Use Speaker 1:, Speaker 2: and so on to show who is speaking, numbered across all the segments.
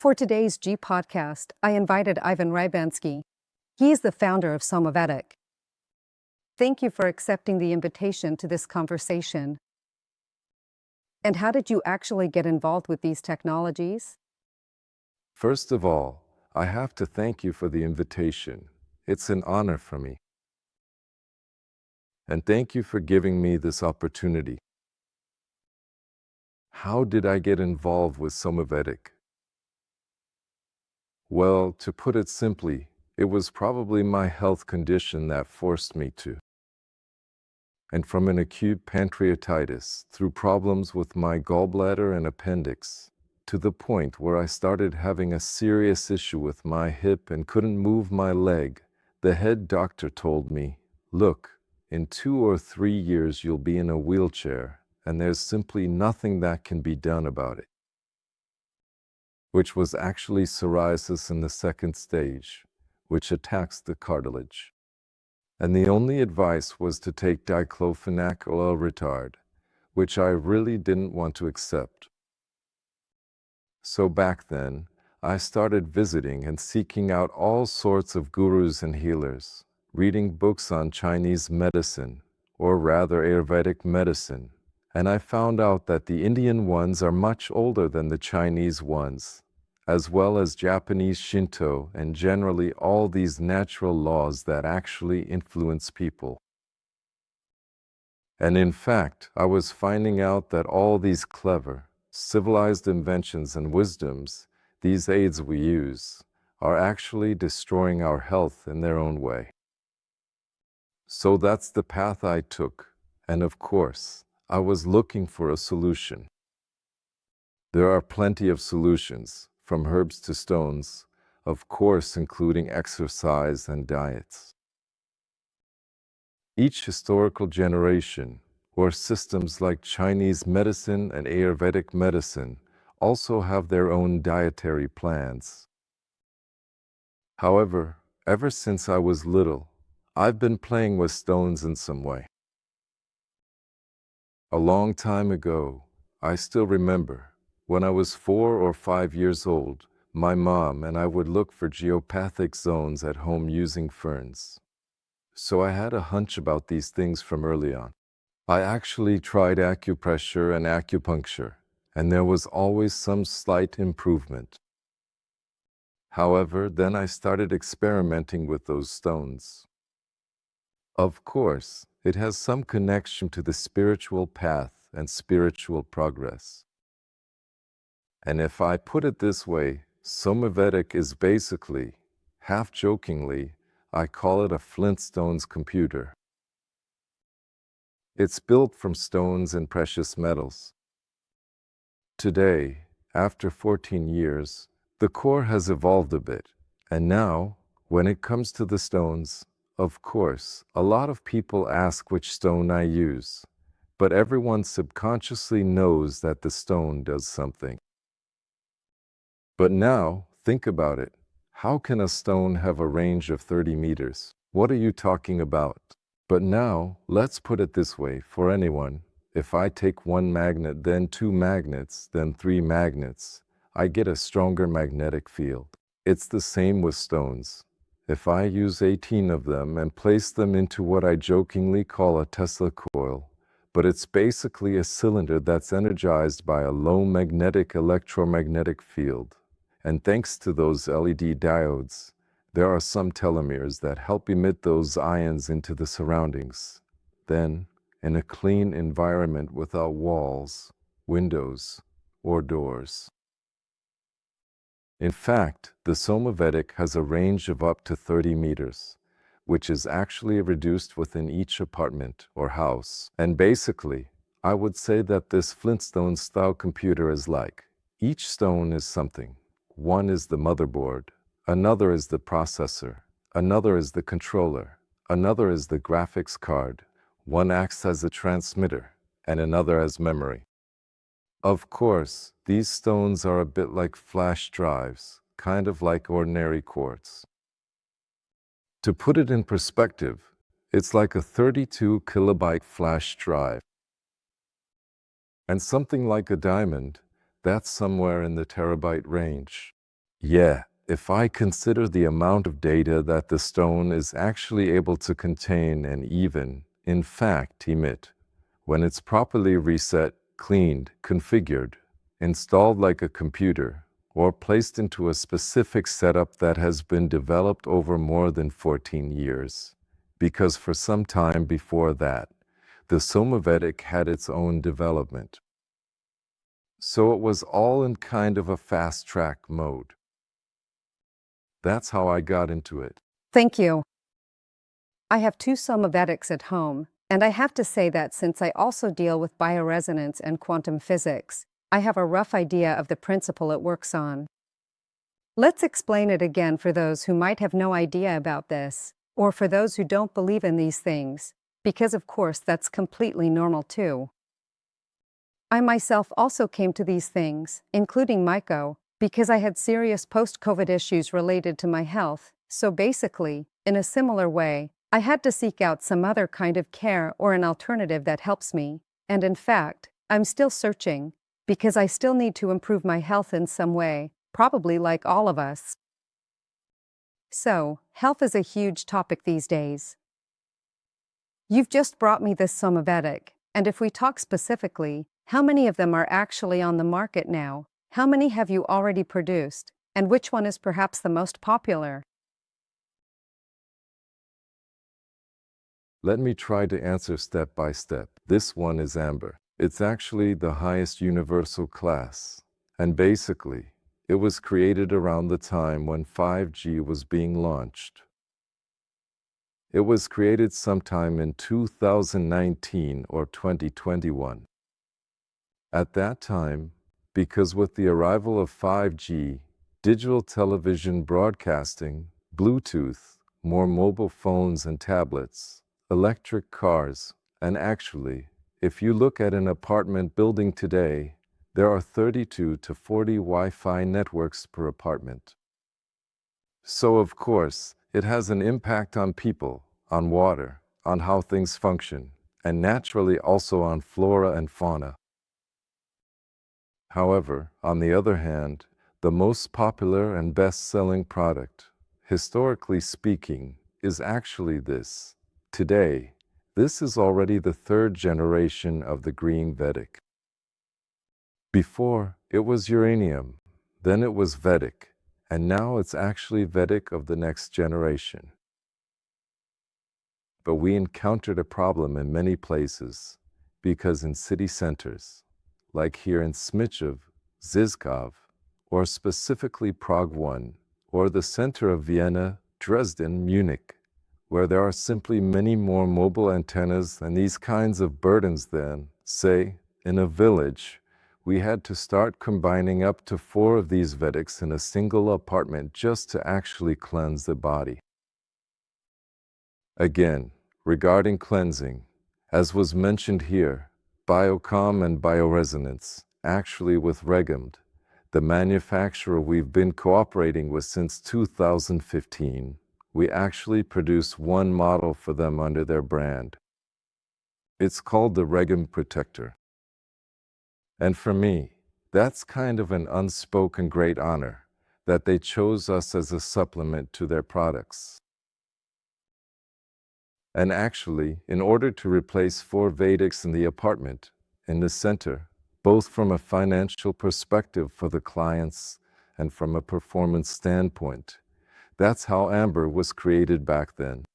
Speaker 1: For today's GPodcast, I invited Ivan Rybjanský. He is the founder of Somavedic. Thank you for accepting the invitation to this conversation. And how did you actually get involved with these technologies?
Speaker 2: First of all, I have to thank you for the invitation. It's an honor for me. And thank you for giving me this opportunity. How did I get involved with Somavedic? Well, to put it simply, it was probably my health condition that forced me to. And from an acute pancreatitis, through problems with my gallbladder and appendix, to the point where I started having a serious issue with my hip and couldn't move my leg, the head doctor told me, "Look, in 2 or 3 years you'll be in a wheelchair, and there's simply nothing that can be done about it." Which was actually psoriasis in the second stage, which attacks the cartilage. And the only advice was to take diclofenac oil retard, which I really didn't want to accept. So back then, I started visiting and seeking out all sorts of gurus and healers, reading books on Chinese medicine, or rather Ayurvedic medicine, and I found out that the Indian ones are much older than the Chinese ones, as well as Japanese Shinto and generally all these natural laws that actually influence people. And in fact, I was finding out that all these clever, civilized inventions and wisdoms, these aids we use, are actually destroying our health in their own way. So that's the path I took, and of course, I was looking for a solution. There are plenty of solutions, from herbs to stones, of course including exercise and diets. Each historical generation, or systems like Chinese medicine and Ayurvedic medicine, also have their own dietary plans. However, ever since I was little, I've been playing with stones in some way. A long time ago, I still remember, when I was 4 or 5 years old, my mom and I would look for geopathic zones at home using ferns. So I had a hunch about these things from early on. I actually tried acupressure and acupuncture, and there was always some slight improvement. However, then I started experimenting with those stones. Of course, it has some connection to the spiritual path and spiritual progress. And if I put it this way, Somavedic is basically, half-jokingly, I call it a Flintstones computer. It's built from stones and precious metals. Today, after 14 years, the core has evolved a bit, and now, when it comes to the stones, of course, a lot of people ask which stone I use, but everyone subconsciously knows that the stone does something. But now, think about it. How can a stone have a range of 30 meters? What are you talking about? But now, let's put it this way for anyone. If I take 1 magnet, then 2 magnets, then 3 magnets, I get a stronger magnetic field. It's the same with stones. If I use 18 of them and place them into what I jokingly call a Tesla coil, but it's basically a cylinder that's energized by a low magnetic electromagnetic field. And thanks to those LED diodes, there are some telomeres that help emit those ions into the surroundings. Then, in a clean environment without walls, windows, or doors. In fact, the Somavedic has a range of up to 30 meters, which is actually reduced within each apartment or house. And basically, I would say that this Flintstone-style computer is like, each stone is something. One is the motherboard, another is the processor, another is the controller, another is the graphics card, one acts as a transmitter, and another as memory. Of course, these stones are a bit like flash drives, kind of like ordinary quartz. To put it in perspective, it's like a 32 kilobyte flash drive. And something like a diamond, that's somewhere in the terabyte range. Yeah, if I consider the amount of data that the stone is actually able to contain and even, in fact, emit, when it's properly reset, cleaned, configured, installed like a computer, or placed into a specific setup that has been developed over more than 14 years. Because for some time before that, the Somavedic had its own development. So it was all in kind of a fast-track mode. That's how I got into it.
Speaker 1: Thank you. I have 2 Somavedics at home, and I have to say that since I also deal with bioresonance and quantum physics, I have a rough idea of the principle it works on. Let's explain it again for those who might have no idea about this, or for those who don't believe in these things, because of course that's completely normal too. I myself also came to these things, including myco, because I had serious post-COVID issues related to my health, so basically, in a similar way, I had to seek out some other kind of care or an alternative that helps me, and in fact, I'm still searching, because I still need to improve my health in some way, probably like all of us. So, health is a huge topic these days. You've just brought me this Somavedic, and if we talk specifically, how many of them are actually on the market now? How many have you already produced? And which one is perhaps the most popular?
Speaker 2: Let me try to answer step by step. This one is amber. It's actually the highest universal class. And basically, it was created around the time when 5G was being launched. It was created sometime in 2019 or 2021. At that time, because with the arrival of 5G, digital television broadcasting, Bluetooth, more mobile phones and tablets, electric cars, and actually, if you look at an apartment building today, there are 32 to 40 Wi-Fi networks per apartment. So of course, it has an impact on people, on water, on how things function, and naturally also on flora and fauna. However, on the other hand, the most popular and best-selling product, historically speaking, is actually this. Today, this is already the 3rd generation of the green Vedic. Before, it was uranium, then it was Vedic, and now it's actually Vedic of the next generation. But we encountered a problem in many places, because in city centers, like here in Smichov, Zizkov, or specifically Prague 1, or the center of Vienna, Dresden, Munich, where there are simply many more mobile antennas and these kinds of burdens than, say, in a village, we had to start combining up to 4 of these Vedics in a single apartment just to actually cleanse the body. Again, regarding cleansing, as was mentioned here, Biocom and bioresonance, actually with Regumd, the manufacturer we've been cooperating with since 2015, we actually produce one model for them under their brand. It's called the Regumd Protector. And for me, that's kind of an unspoken great honor, that they chose us as a supplement to their products. And actually, in order to replace 4 Vedics in the apartment, in the center, both from a financial perspective for the clients and from a performance standpoint, that's how amber was created back then.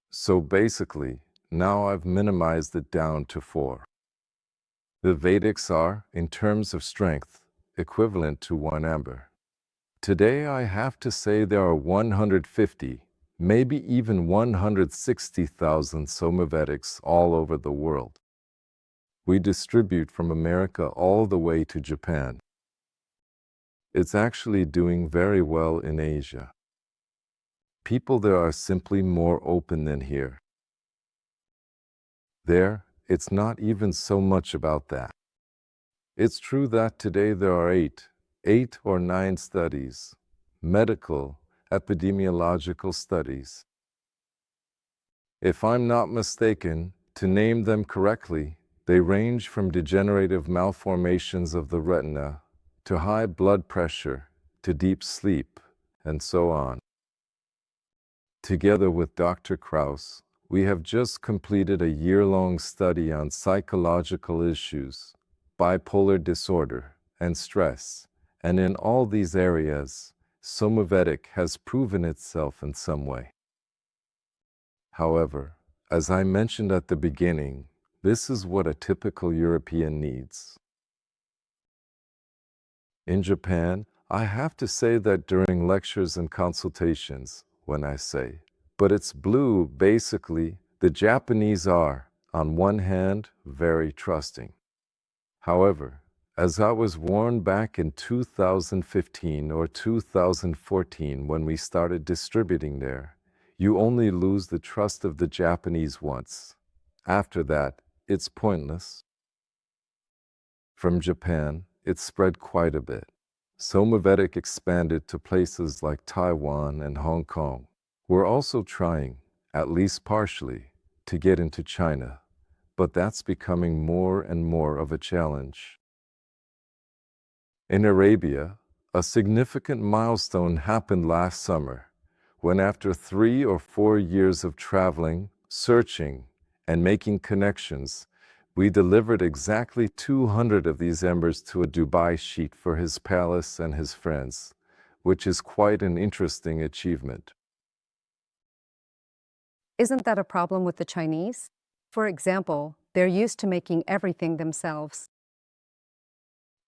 Speaker 2: So basically, now I've minimized it down to 4. The Vedics are, in terms of strength, equivalent to 1 amber. Today I have to say there are 150, maybe even 160,000 Somavedics all over the world. We distribute from America all the way to Japan. It's actually doing very well in Asia. People there are simply more open than here. There, it's not even so much about that. It's true that today there are 8 or 9 studies, medical, epidemiological studies. If I'm not mistaken, to name them correctly, they range from degenerative malformations of the retina to high blood pressure, to deep sleep, and so on. Together with Dr. Krauss, we have just completed a year-long study on psychological issues, bipolar disorder, and stress, and in all these areas, Somavedic has proven itself in some way. However, as I mentioned at the beginning, this is what a typical European needs. In Japan, I have to say that during lectures and consultations, when I say, but it's blue, basically, the Japanese are, on one hand, very trusting. However, as I was warned back in 2015 or 2014 when we started distributing there, you only lose the trust of the Japanese once. After that, it's pointless. From Japan, it spread quite a bit. Somavedic expanded to places like Taiwan and Hong Kong. We're also trying, at least partially, to get into China, but that's becoming more and more of a challenge. In Arabia, a significant milestone happened last summer, when after 3 or 4 years of traveling, searching, and making connections, we delivered exactly 200 of these embers to a Dubai sheikh for his palace and his friends, which is quite an interesting achievement.
Speaker 1: Isn't that a problem with the Chinese? For example, they're used to making everything themselves.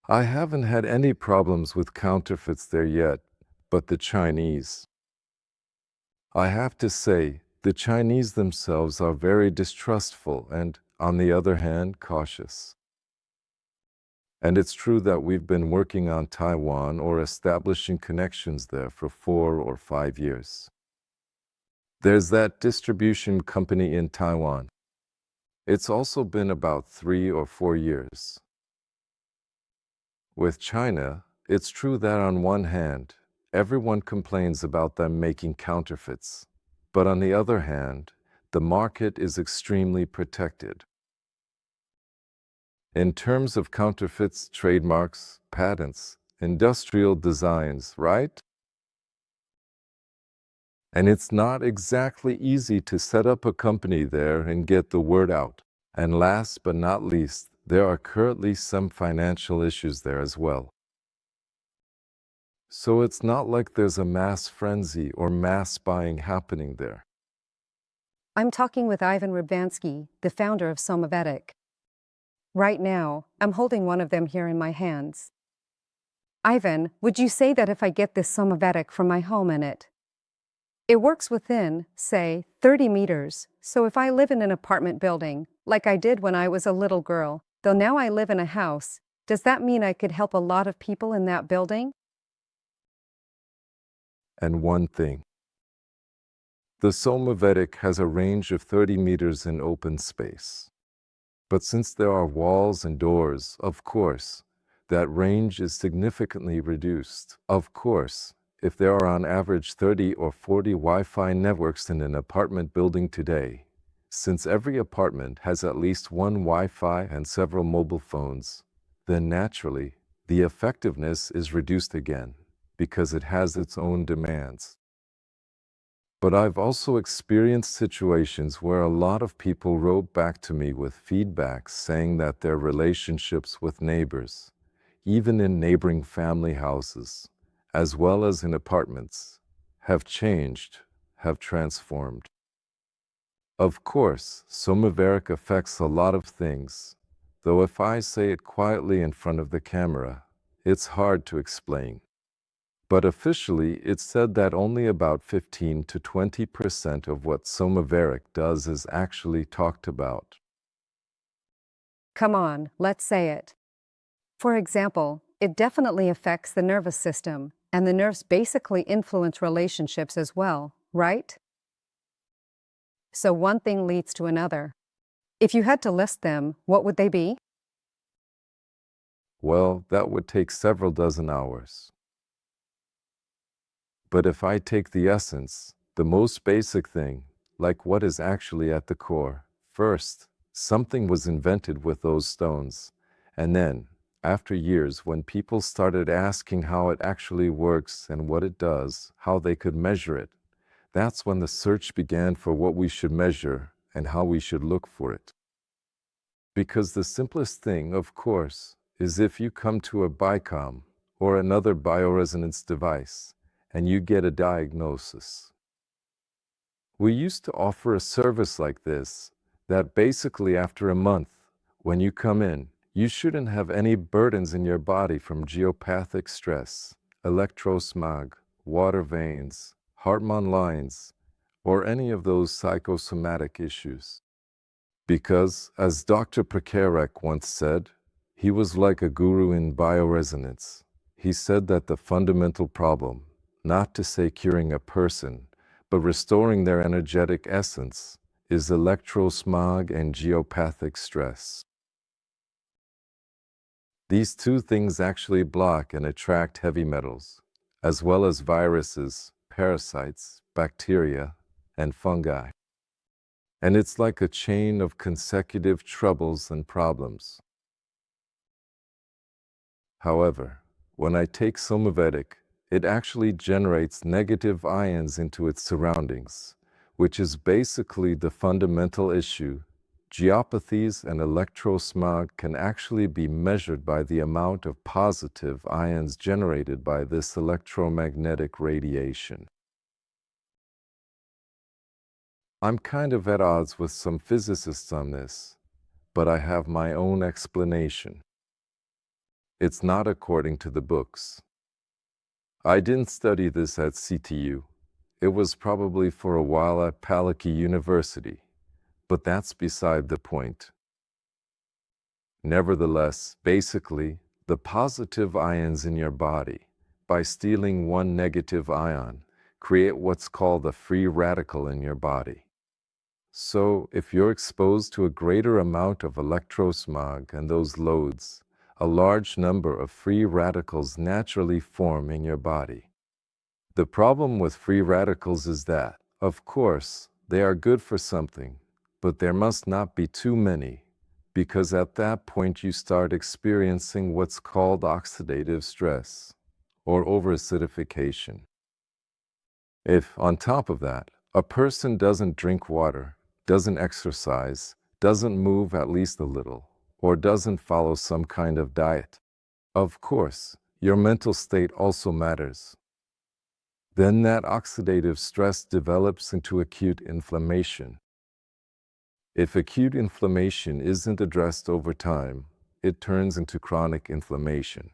Speaker 2: I haven't had any problems with counterfeits there yet, but the Chinese. I have to say, the Chinese themselves are very distrustful and, on the other hand, cautious. And it's true that we've been working on Taiwan or establishing connections there for 4 or 5 years. There's that distribution company in Taiwan. It's also been about 3 or 4 years. With China, it's true that on one hand, everyone complains about them making counterfeits, but on the other hand, the market is extremely protected. In terms of counterfeits, trademarks, patents, industrial designs, right? And it's not exactly easy to set up a company there and get the word out. And last but not least, there are currently some financial issues there as well. So it's not like there's a mass frenzy or mass buying happening there.
Speaker 1: I'm talking with Ivan Rybjanský, the founder of Somavedic. Right now, I'm holding one of them here in my hands. Ivan, would you say that if I get this Somavedic from my home in it? It works within, say, 30 meters, so if I live in an apartment building, like I did when I was a little girl, though now I live in a house, does that mean I could help a lot of people in that building?
Speaker 2: And one thing. The Somavedic has a range of 30 meters in open space. But since there are walls and doors, of course, that range is significantly reduced. Of course, if there are on average 30 or 40 Wi-Fi networks in an apartment building today, since every apartment has at least one Wi-Fi and several mobile phones, then naturally, the effectiveness is reduced again, because it has its own demands. But I've also experienced situations where a lot of people wrote back to me with feedback saying that their relationships with neighbors, even in neighboring family houses, as well as in apartments, have changed, have transformed. Of course, Somavedic affects a lot of things, though if I say it quietly in front of the camera, it's hard to explain. But officially, it's said that only about 15 to 20% of what Somavedic does is actually talked about.
Speaker 1: Come on, let's say it. For example, it definitely affects the nervous system, and the nerves basically influence relationships as well, right? So one thing leads to another. If you had to list them, what would they be?
Speaker 2: Well, that would take several dozen hours. But if I take the essence, the most basic thing, like what is actually at the core, first, something was invented with those stones, and then, After years, when people started asking how it actually works and what it does, how they could measure it, that's when the search began for what we should measure and how we should look for it. Because the simplest thing, of course, is if you come to a BICOM or another bioresonance device and you get a diagnosis. We used to offer a service like this, that basically after a month, when you come in, you shouldn't have any burdens in your body from geopathic stress, electrosmog, water veins, Hartmann lines, or any of those psychosomatic issues. Because, as Dr. Prekarek once said, he was like a guru in bioresonance. He said that the fundamental problem, not to say curing a person, but restoring their energetic essence, is electrosmog and geopathic stress. These two things actually block and attract heavy metals, as well as viruses, parasites, bacteria, and fungi. And it's like a chain of consecutive troubles and problems. However, when I take Somavedic, it actually generates negative ions into its surroundings, which is basically the fundamental issue. Geopathies and electrosmog can actually be measured by the amount of positive ions generated by this electromagnetic radiation. I'm kind of at odds with some physicists on this, but I have my own explanation. It's not according to the books. I didn't study this at CTU. It was probably for a while at Palachi University, but that's beside the point. Nevertheless, basically, the positive ions in your body, by stealing one negative ion, create what's called a free radical in your body. So, if you're exposed to a greater amount of electrosmog and those loads, a large number of free radicals naturally form in your body. The problem with free radicals is that, of course, they are good for something, but there must not be too many, because at that point you start experiencing what's called oxidative stress, or overacidification. If, on top of that, a person doesn't drink water, doesn't exercise, doesn't move at least a little, or doesn't follow some kind of diet, of course, your mental state also matters. Then that oxidative stress develops into acute inflammation. If acute inflammation isn't addressed over time, it turns into chronic inflammation.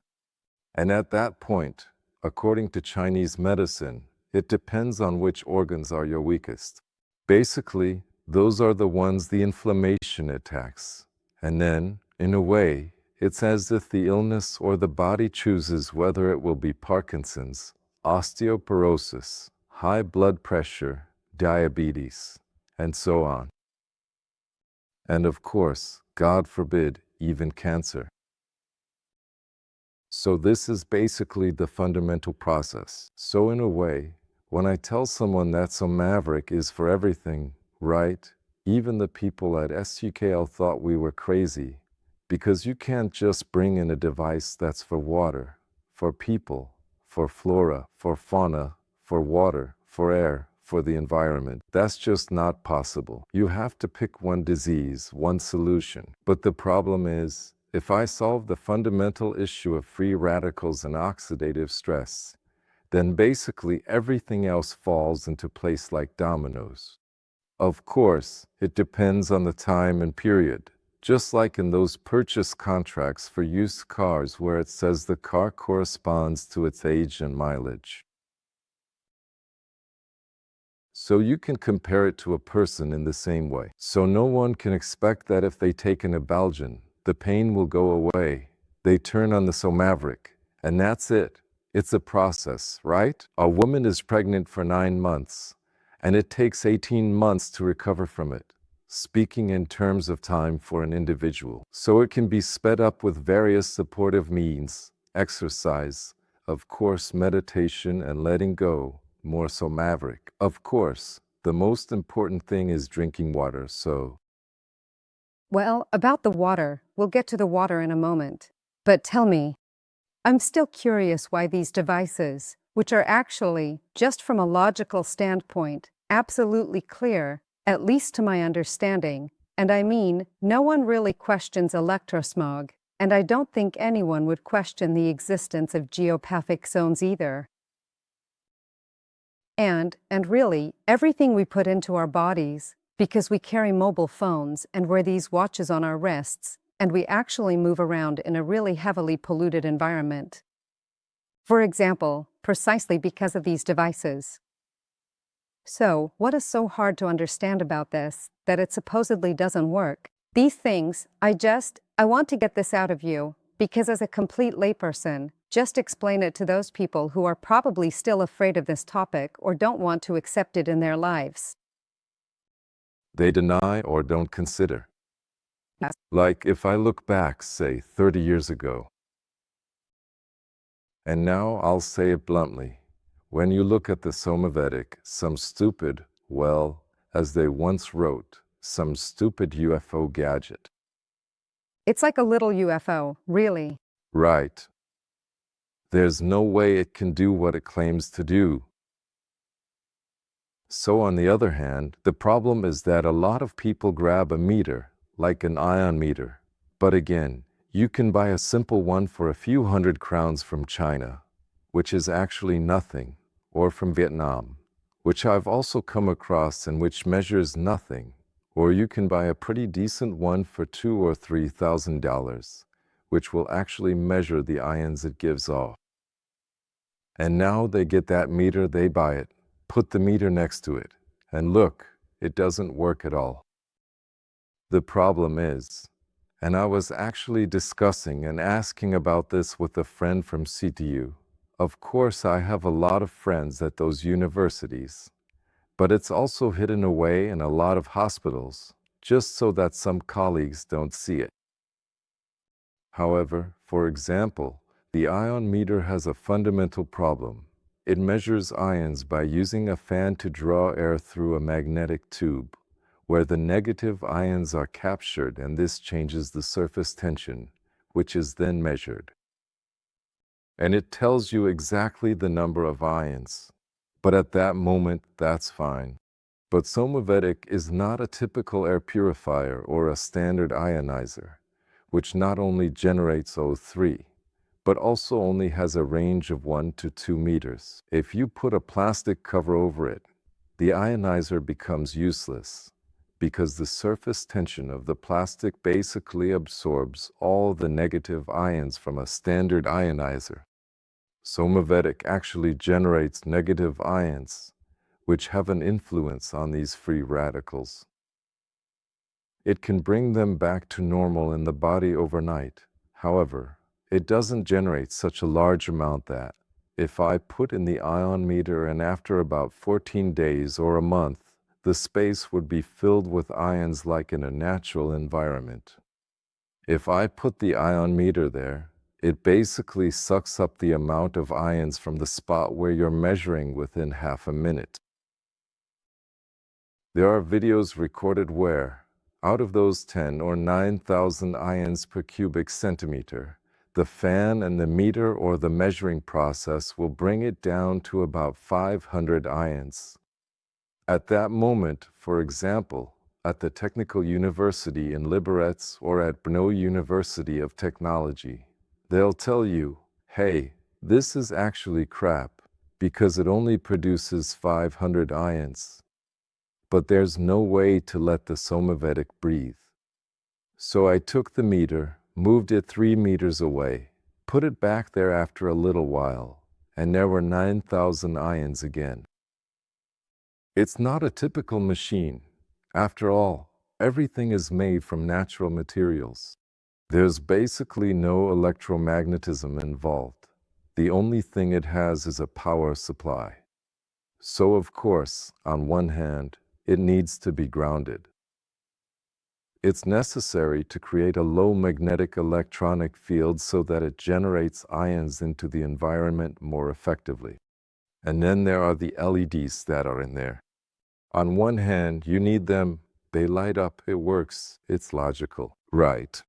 Speaker 2: And at that point, according to Chinese medicine, it depends on which organs are your weakest. Basically, those are the ones the inflammation attacks. And then, in a way, it's as if the illness or the body chooses whether it will be Parkinson's, osteoporosis, high blood pressure, diabetes, and so on. And of course, God forbid, even cancer. So this is basically the fundamental process. So in a way, when I tell someone that Somavedic is for everything, right, even the people at SUKL thought we were crazy, because you can't just bring in a device that's for water, for people, for flora, for fauna, for water, for air, for the environment. That's just not possible. You have to pick one disease, one solution. But the problem is, if I solve the fundamental issue of free radicals and oxidative stress, then basically everything else falls into place like dominoes. Of course, it depends on the time and period, just like in those purchase contracts for used cars where it says the car corresponds to its age and mileage. So you can compare it to a person in the same way. So no one can expect that if they take an Abalgin, the pain will go away. They turn on the Somavedic, and that's it. It's a process, right? A woman is pregnant for 9 months, and it takes 18 months to recover from it, speaking in terms of time for an individual. So it can be sped up with various supportive means, exercise, of course meditation and letting go, more Somavedic. Of course, the most important thing is drinking water, so.
Speaker 1: Well, about the water, we'll get to the water in a moment. But tell me, I'm still curious why these devices, which are actually, just from a logical standpoint, absolutely clear, at least to my understanding, and I mean, no one really questions electrosmog, and I don't think anyone would question the existence of geopathic zones either. And really, everything we put into our bodies, because we carry mobile phones and wear these watches on our wrists, and we actually move around in a really heavily polluted environment. For example, precisely because of these devices. So, what is so hard to understand about this, that it supposedly doesn't work? These things, I want to get this out of you, because as a complete layperson, just explain it to those people who are probably still afraid of this topic or don't want to accept it in their lives.
Speaker 2: They deny or don't consider.
Speaker 1: Yes.
Speaker 2: Like if I look back, say, 30 years ago, and now I'll say it bluntly, when you look at the Somavedic, some stupid, well, as they once wrote, some stupid UFO gadget.
Speaker 1: It's like a little UFO, really.
Speaker 2: Right. There's no way it can do what it claims to do. So on the other hand, the problem is that a lot of people grab a meter, like an ion meter. But again, you can buy a simple one for a few hundred crowns from China, which is actually nothing, or from Vietnam, which I've also come across and which measures nothing, or you can buy a pretty decent one for $2,000 or $3,000, which will actually measure the ions it gives off. And now they get that meter, they buy it, put the meter next to it, and look, it doesn't work at all. The problem is, and I was actually discussing and asking about this with a friend from CTU. Of course, I have a lot of friends at those universities, but it's also hidden away in a lot of hospitals, just so that some colleagues don't see it. However, for example, the ion meter has a fundamental problem. It measures ions by using a fan to draw air through a magnetic tube, where the negative ions are captured, and this changes the surface tension, which is then measured. And it tells you exactly the number of ions. But at that moment, that's fine. But Somavedic is not a typical air purifier or a standard ionizer, which not only generates O3, but also only has a range of 1 to 2 meters. If you put a plastic cover over it, the ionizer becomes useless, because the surface tension of the plastic basically absorbs all the negative ions from a standard ionizer. Somavedic actually generates negative ions, which have an influence on these free radicals. It can bring them back to normal in the body overnight. However, it doesn't generate such a large amount that, if I put in the ion meter and after about 14 days or a month, the space would be filled with ions like in a natural environment. If I put the ion meter there, it basically sucks up the amount of ions from the spot where you're measuring within half a minute. There are videos recorded where, out of those 10 or 9,000 ions per cubic centimeter, the fan and the meter or the measuring process will bring it down to about 500 ions. At that moment, for example, at the Technical University in Liberec or at Brno University of Technology, they'll tell you, hey, this is actually crap, because it only produces 500 ions. But there's no way to let the Somavedic breathe. So I took the meter, moved it 3 meters away, put it back there after a little while, and there were 9,000 ions again. It's not a typical machine. After all, everything is made from natural materials. There's basically no electromagnetism involved. The only thing it has is a power supply. So of course, on one hand, it needs to be grounded. It's necessary to create a low magnetic electronic field so that it generates ions into the environment more effectively. And then there are the LEDs that are in there. On one hand, you need them, they light up, it works, it's logical. Right.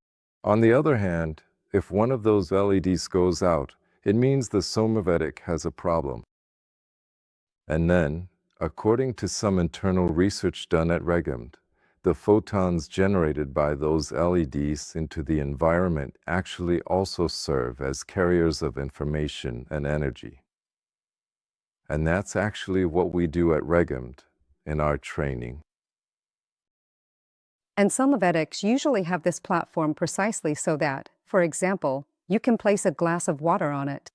Speaker 2: On the other hand, if one of those LEDs goes out, it means the Somavedic has a problem. And then, according to some internal research done at Regund, the photons generated by those LEDs into the environment actually also serve as carriers of information and energy. And that's actually what we do at Regund in our training.
Speaker 1: And Somavedics usually have this platform precisely so that, for example, you can place a glass of water on it.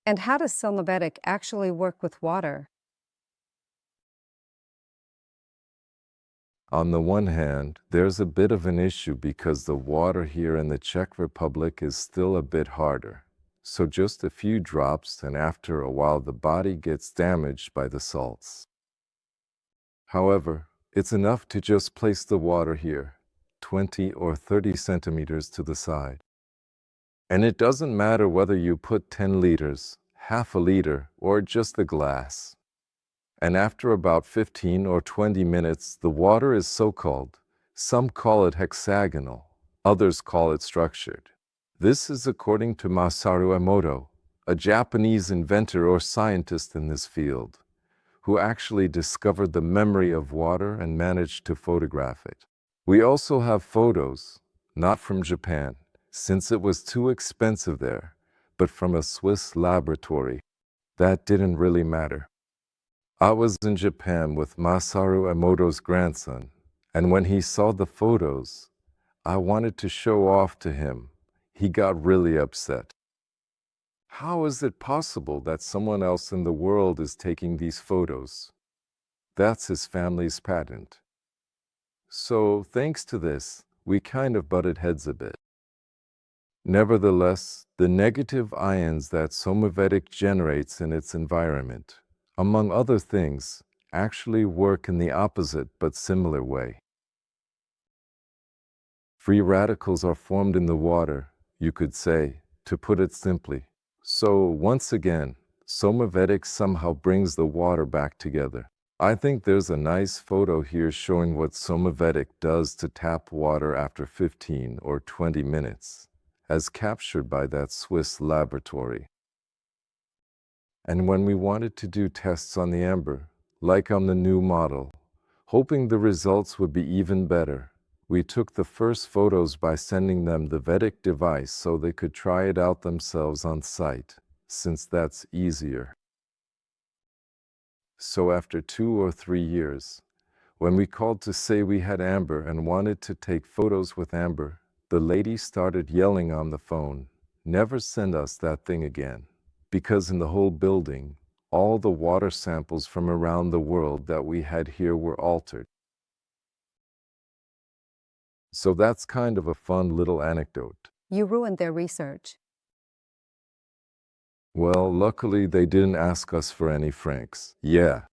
Speaker 1: And how does Somavedic actually work with water?
Speaker 2: On the one hand, there's a bit of an issue because the water here in the Czech Republic is still a bit harder. So just a few drops, and after a while the body gets damaged by the salts. However, it's enough to just place the water here, 20 or 30 centimeters to the side. And it doesn't matter whether you put 10 liters, half a liter, or just a glass. And after about 15 or 20 minutes, the water is so-called. Some call it hexagonal, others call it structured. This is according to Masaru Emoto, a Japanese inventor or scientist in this field, who actually discovered the memory of water and managed to photograph it. We also have photos, not from Japan, since it was too expensive there, but from a Swiss laboratory. That didn't really matter. I was in Japan with Masaru Emoto's grandson, and when he saw the photos, I wanted to show off to him. He got really upset. How is it possible that someone else in the world is taking these photos? That's his family's patent. So, thanks to this, we kind of butted heads a bit. Nevertheless, the negative ions that Somavedic generates in its environment, among other things, actually work in the opposite but similar way. Free radicals are formed in the water, you could say, to put it simply. So, once again, Somavedic somehow brings the water back together. I think there's a nice photo here showing what Somavedic does to tap water after 15 or 20 minutes, as captured by that Swiss laboratory. And when we wanted to do tests on the amber, like on the new model, hoping the results would be even better, we took the first photos by sending them the Vedic device so they could try it out themselves on site, since that's easier. So after 2 or 3 years, when we called to say we had amber and wanted to take photos with amber, the lady started yelling on the phone, "Never send us that thing again," because in the whole building, all the water samples from around the world that we had here were altered. So that's kind of a fun little anecdote.
Speaker 1: You ruined their research.
Speaker 2: Well, luckily they didn't ask us for any francs. Yeah.